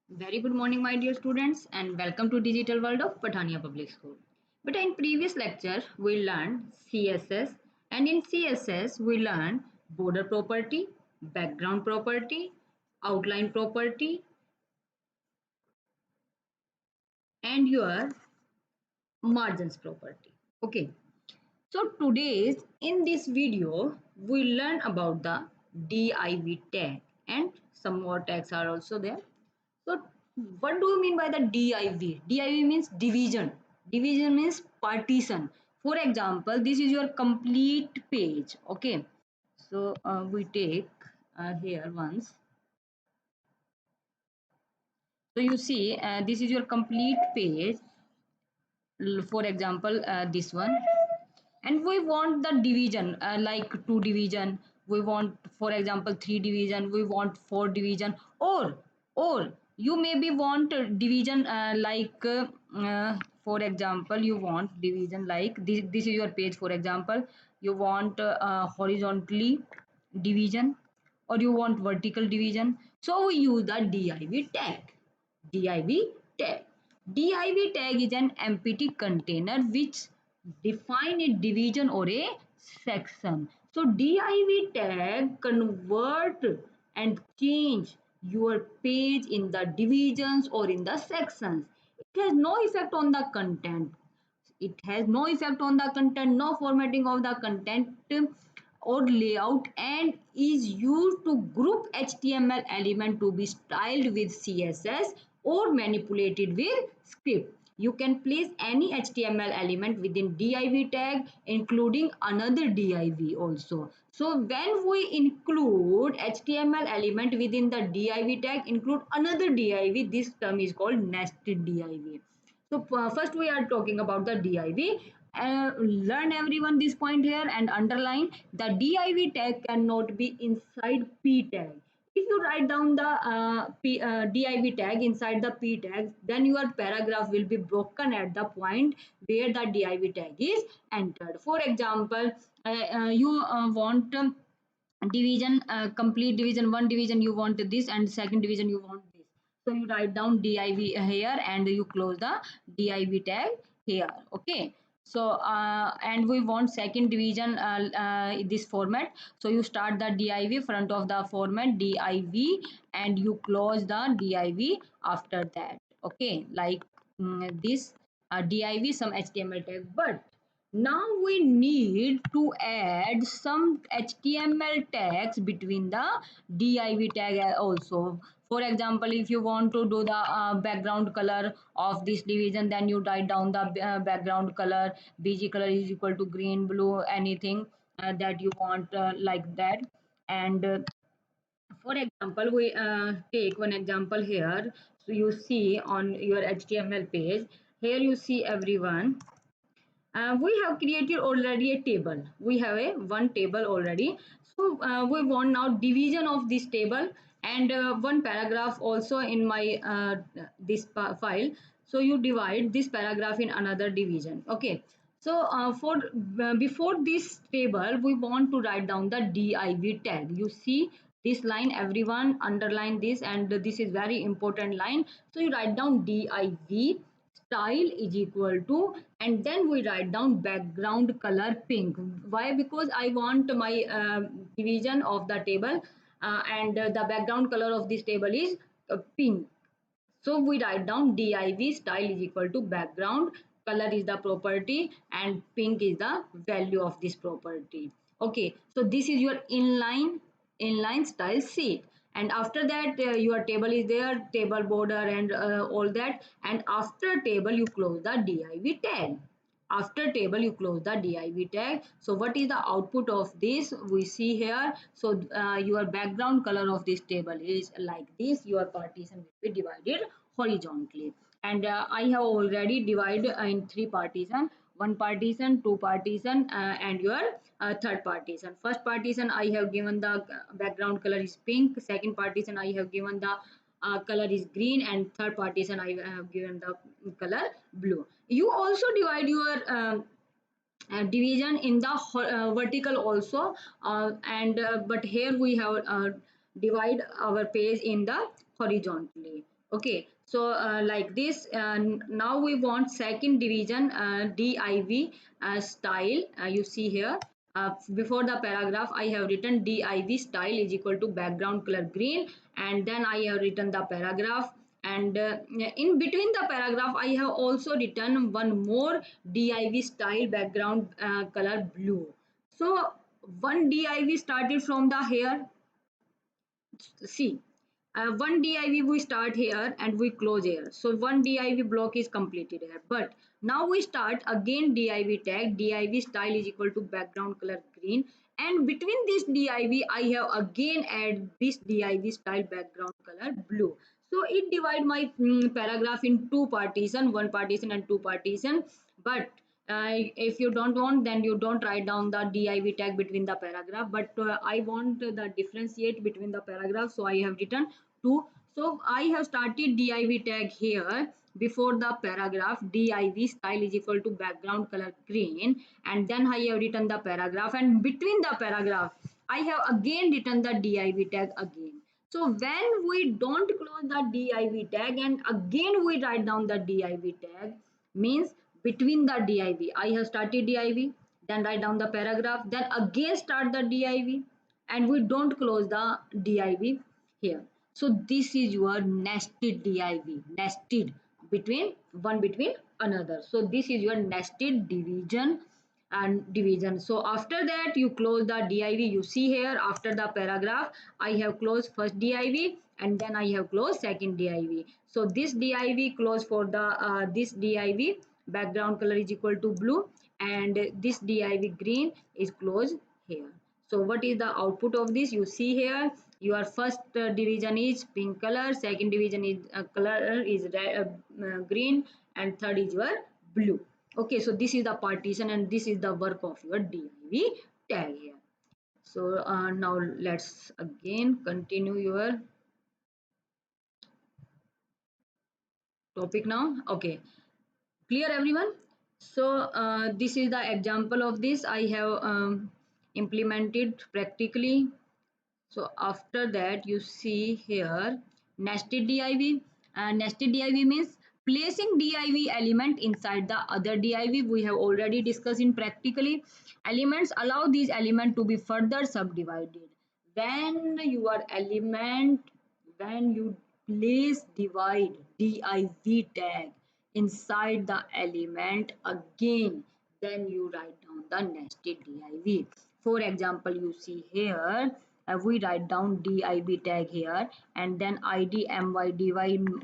Very good morning, my dear students, and welcome to Digital World of Patania Public School. But in previous lecture, we learned CSS, and in CSS, we learned border property, background property, outline property, and your margins property. Okay, so today's in this video, we learn about the div tag, and some more tags are also there. So, what do you mean by the div? Div means division. Division means partition. For example, this is your complete page. Okay. So, we take here once. So, you see, this is your complete page. For example, this one. And we want the division like 2 division. We want, for example, 3 division. We want 4 division. Or you maybe want a division for example, you want division like this is your page. For example, you want horizontally division, or you want vertical division. So we use the div tag. div tag. Div tag is an empty container which define a division or a section. So div tag convert and change your page in the divisions or in the sections. It has no effect on the content. It has no effect on the content, no formatting of the content or layout, and is used to group HTML element to be styled with CSS or manipulated with script. You can place any HTML element within div tag, including another div also. So when we include HTML element within the div tag, include another div, this term is called nested div. So first we are talking about the div. Learn everyone this point here and underline the div tag cannot be inside p tag. If you write down the div tag inside the p tag, then your paragraph will be broken at the point where the div tag is entered. For example, you want division, complete division, one division you want this, and second division you want this. So you write down div here and you close the div tag here. Okay. So and we want second division this format. So you start the div front of the format div, and you close the div after that. Okay, like this div some HTML tag. But now we need to add some HTML tags between the div tag also. For example, if you want to do the background color of this division, then you write down the background color. BG color is equal to green, blue, anything that you want like that. And for example, we take one example here. So you see on your HTML page, here you see everyone, we have created already a table. We have a one table already. So we want now division of this table, and one paragraph also in my this file. So you divide this paragraph in another division. Okay. So for before this table, we want to write down the div tag. You see this line, everyone underline this, and this is very important line. So you write down div style is equal to, and then we write down background color pink. Why? Because I want my division of the table, and the background color of this table is pink. So we write down div style is equal to background color is the property, and pink is the value of this property. Okay, so this is your inline style sheet. And after that, your table is there, table border and all that. And after table, you close the div tag. After table, you close the div tag. So what is the output of this? We see here. So your background color of this table is like this. Your partition will be divided horizontally. And I have already divided in three partition: one partition, two partition, and your third partition. First partition I have given the background color is pink. Second partition I have given the color is green, and third partition I have given the color blue. You also divide your division in the vertical also, and but here we have divide our page in the horizontally. Okay, so like this, now we want second division div style. You see here, before the paragraph, I have written div style is equal to background color green, and then I have written the paragraph. And in between the paragraph, I have also written one more div style background color blue. So one div started from the here. See, one div we start here and we close here, so one div block is completed here. But now we start again div tag, div style is equal to background color green, and between this div I have again add this div style background color blue. So it divide my paragraph in two partition, one partition and two partition. But if you don't want, then you don't write down the div tag between the paragraph. But I want the differentiate between the paragraph, so I have written two. So I have started div tag here before the paragraph. Div style is equal to background color green, and then I have written the paragraph, and between the paragraph I have again written the div tag again. So when we don't close the div tag and again we write down the div tag, means between the div I have started div, then write down the paragraph, then again start the div, and we don't close the div here. So this is your nested div, nested between one between another. So this is your nested division and division. So after that you close the div. You see here, after the paragraph I have closed first div, and then I have closed second div. So this div close for the this div background color is equal to blue, and this div green is closed here. So what is the output of this? You see here, your first division is pink color, second division is color is red, green, and third is your blue. Okay, so this is the partition and this is the work of your div tag here. So now let's again continue your topic now. Okay, clear everyone? So this is the example of this I have implemented practically. So after that you see here nested div. Nested div means placing div element inside the other div. We have already discussed in practically. Elements allow these element to be further subdivided. When your element, when you place divide div tag inside the element again, then you write down the nested div. For example, you see here, we write down div tag here, and then id my dy,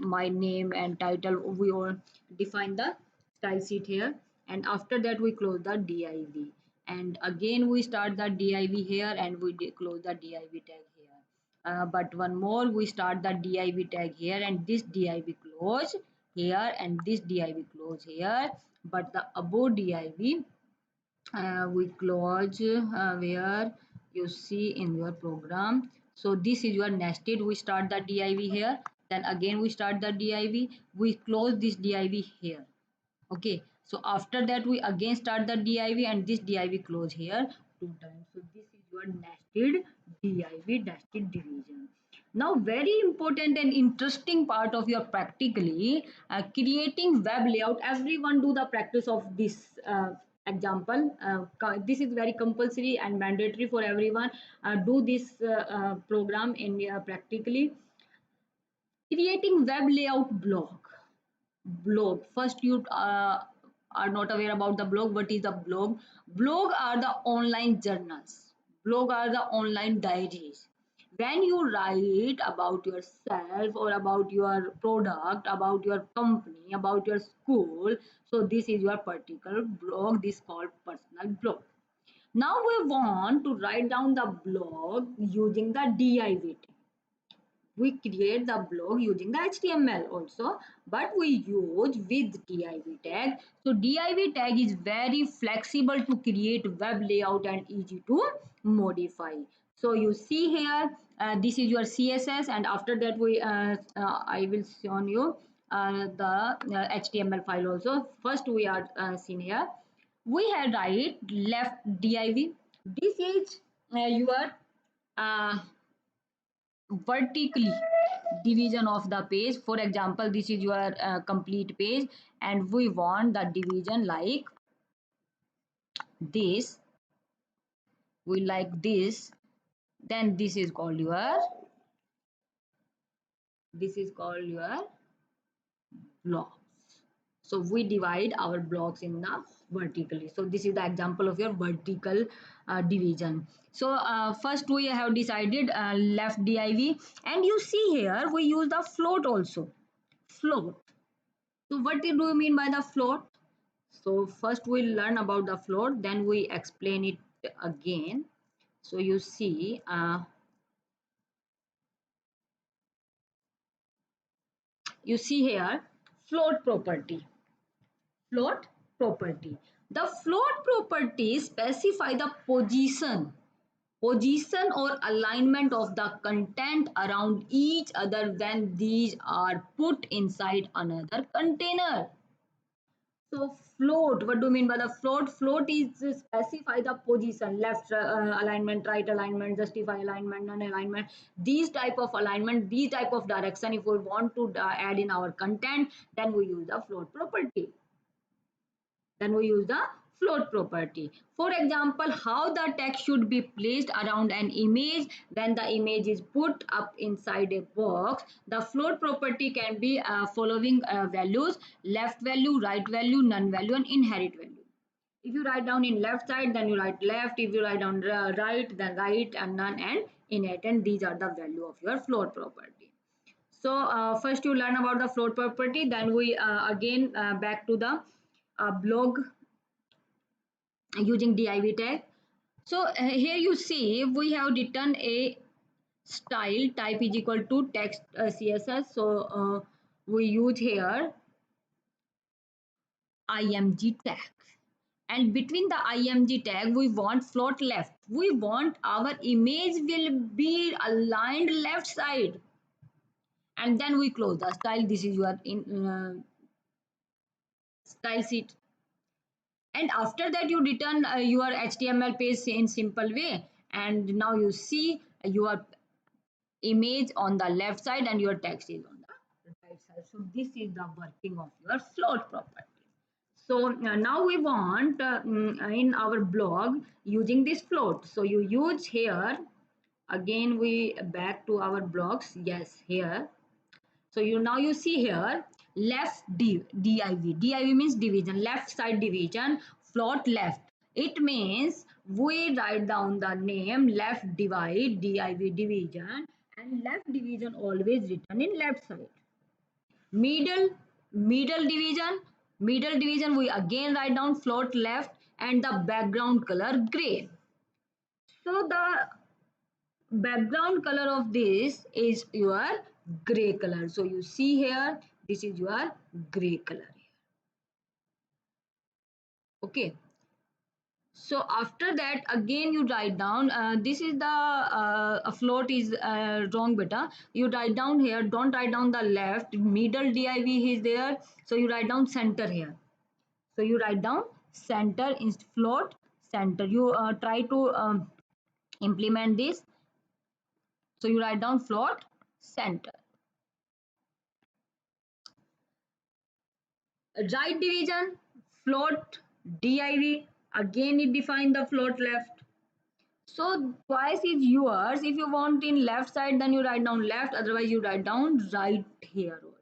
my name and title. We all define the style sheet here, and after that we close the div, and again we start the div here, and we close the div tag here. But one more, we start the div tag here, and this div close here, and this div close here. But the above div we close where you see in your program. So this is your nested. We start the div here, then again we start the div, we close this div here. Okay, so after that we again start the div, and this div close here two times. So this is your nested div, nested division. Now very important and interesting part of your practically creating web layout. Everyone do the practice of this example. This is very compulsory and mandatory for everyone. Do this program in practically creating web layout blog. First, you are not aware about the blog. What is the blog? Blog are the online journals. Blog are the online diaries. When you write about yourself or about your product, about your company, about your school, so this is your particular blog. This is called personal blog. Now we want to write down the blog using the div. We create the blog using the HTML also, but we use with div tag. So div tag is very flexible to create web layout and easy to modify. So you see here, this is your CSS, and after that we I will show you the HTML file also. First we are seen here. We have right left div. This is your uh, vertically. division of the page. For example, this is your complete page and we want the division like this, we like this, then this is called your blocks. So we divide our blocks in the vertically. So this is the example of your vertical division. So first we have decided left div, and you see here we use the float also. Float. So what do you mean by the float? So first we learn about the float, then we explain it again. So you see here float property. Float property. The float property specify the position or alignment of the content around each other when these are put inside another container. So float, what do you mean by the float? Float is to specify the position, left alignment, right alignment, justify alignment, non-alignment. These type of alignment, these type of direction, if we want to add in our content, then we use the float property. Then we use the float property. For example, how the text should be placed around an image when the image is put up inside a box. The float property can be following values: left value, right value, none value, and inherit value. If you write down in left side, then you write left. If you write down right, then right, and none and inherit. And these are the value of your float property. So first you learn about the float property, then we again back to the blog using div tag. So here you see we have written a style type is equal to text css. So we use here img tag, and between the img tag we want float left. We want our image will be aligned left side, and then we close the style. This is your in style sheet, and after that you return your html page in simple way, and now you see your image on the left side and your text is on the right side. So this is the working of your float property. So now we want in our blog using this float. So you use here again, we back to our blocks. Yes, here. So you see here left div means division, left side division, float left. It means we write down the name left divide div division, and left division always written in left side. Middle middle division we again write down float left and the background color gray. So the background color of this is your gray color. So you see here this is your gray color. Okay, so after that again you write down this is the float is wrong beta. You write down here, don't write down the left, middle div is there, so you write down center here. So you write down center in float center. You try to implement this. So you write down float center. Right division, float div, again it define the float left. So twice is yours. If you want in left side, then you write down left, otherwise you write down right here also.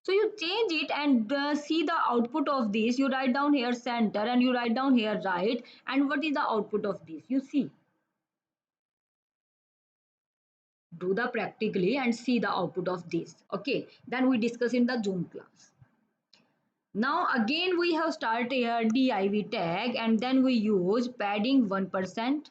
So you change it and see the output of this. You write down here center and you write down here right, and what is the output of this? You see. Do the practically and see the output of this. Okay, then we discuss in the Zoom class. Now again we have started here div tag, and then we use padding 1%.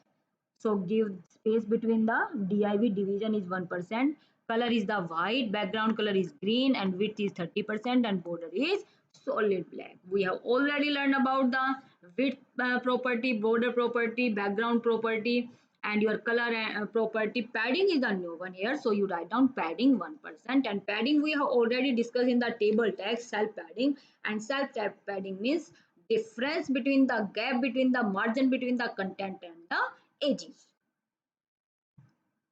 So give space between the div division is 1%. Color is the white, background color is green, and width is 30%, and border is solid black. We have already learned about the width property, border property, background property, and your color property. Padding is the new one here. So you write down padding 1%, and padding we have already discussed in the table text. Self padding, and self padding means difference between the gap between the margin between the content and the edges.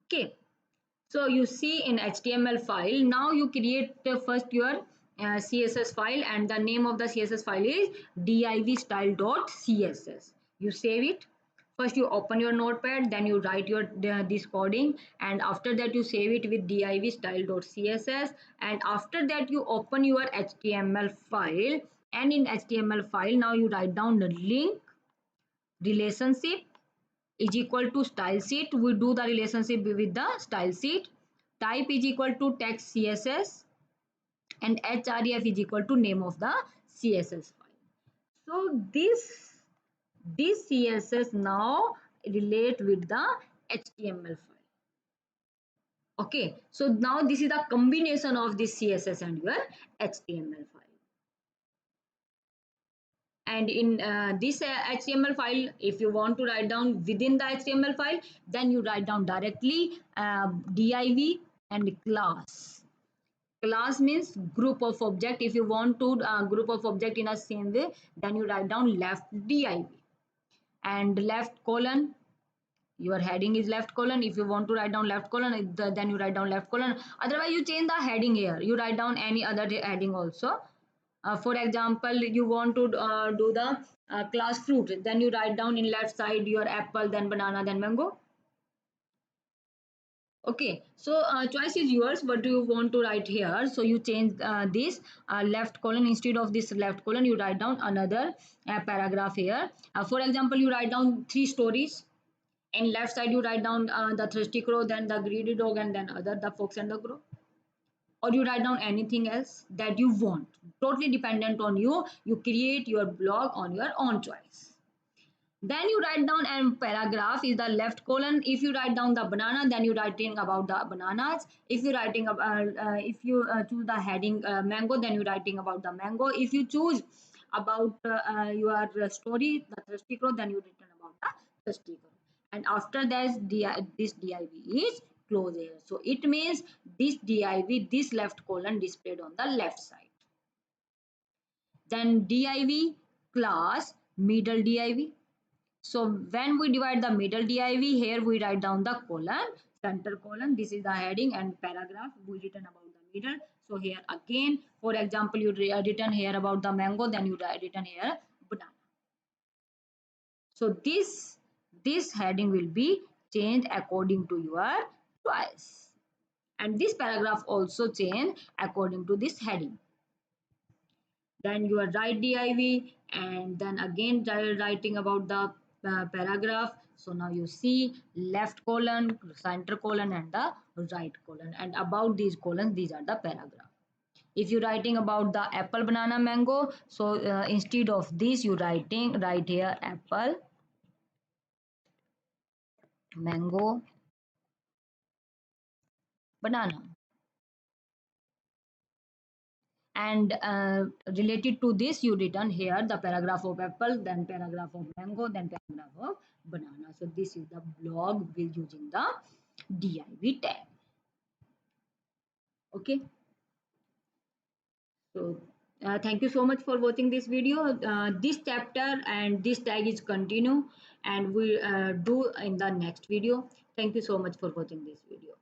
Okay, So you see in HTML file, now you create first your CSS file, and the name of the CSS file is divstyle.css. You save it. First you open your notepad, then you write your this coding, and after that you save it with divstyle.css, and after that you open your HTML file, and in HTML file now you write down the link relationship is equal to style sheet. We do the relationship with the style sheet. Type is equal to text CSS, and href is equal to name of the CSS file. So this CSS now relate with the HTML file. Okay, so now this is the combination of this CSS and your HTML file. And in this HTML file, if you want to write down within the HTML file, then you write down directly div and class. Class means group of object. If you want to group of object in a same way, then you write down left div and left colon. Your heading is left colon. If you want to write down left colon, then you write down left colon. Otherwise you change the heading here. You write down any other heading also. For example, you want to do the class fruit, then you write down in left side your apple, then banana, then mango. Okay, so choice is yours. What do you want to write here? So you change this left colon, instead of this left colon you write down another paragraph here. For example, you write down 3 stories. In left side you write down the thirsty crow, then the greedy dog, and then other the fox and the crow. Or you write down anything else that you want, totally dependent on you. You create your blog on your own choice. Then you write down a paragraph is the left colon. If you write down the banana, then you writing about the bananas. If you writing about if you choose the heading mango, then you writing about the mango. If you choose about your story the thirsty crow, then you written about the thirsty crow. And after that this div is close here. So it means this div, this left colon displayed on the left side. Then div class middle div. So when we divide the middle div, here we write down the colon, center colon. This is the heading, and paragraph we written about the middle. So here again, for example, you written here about the mango, then you written here banana. So this heading will be changed according to your choice, and this paragraph also changed according to this heading. Then you are right div, and then again writing about the paragraph. So now you see left colon, center colon, and the right colon, and about these colons these are the paragraph. If you writing about the apple, banana, mango, so instead of this you write here apple, mango, banana. And related to this you written here the paragraph of apple, then paragraph of mango, then paragraph of banana. So this is the blog with using the div tag. Okay, so thank you so much for watching this video. This chapter and this tag is continue, and we do in the next video. Thank you so much for watching this video.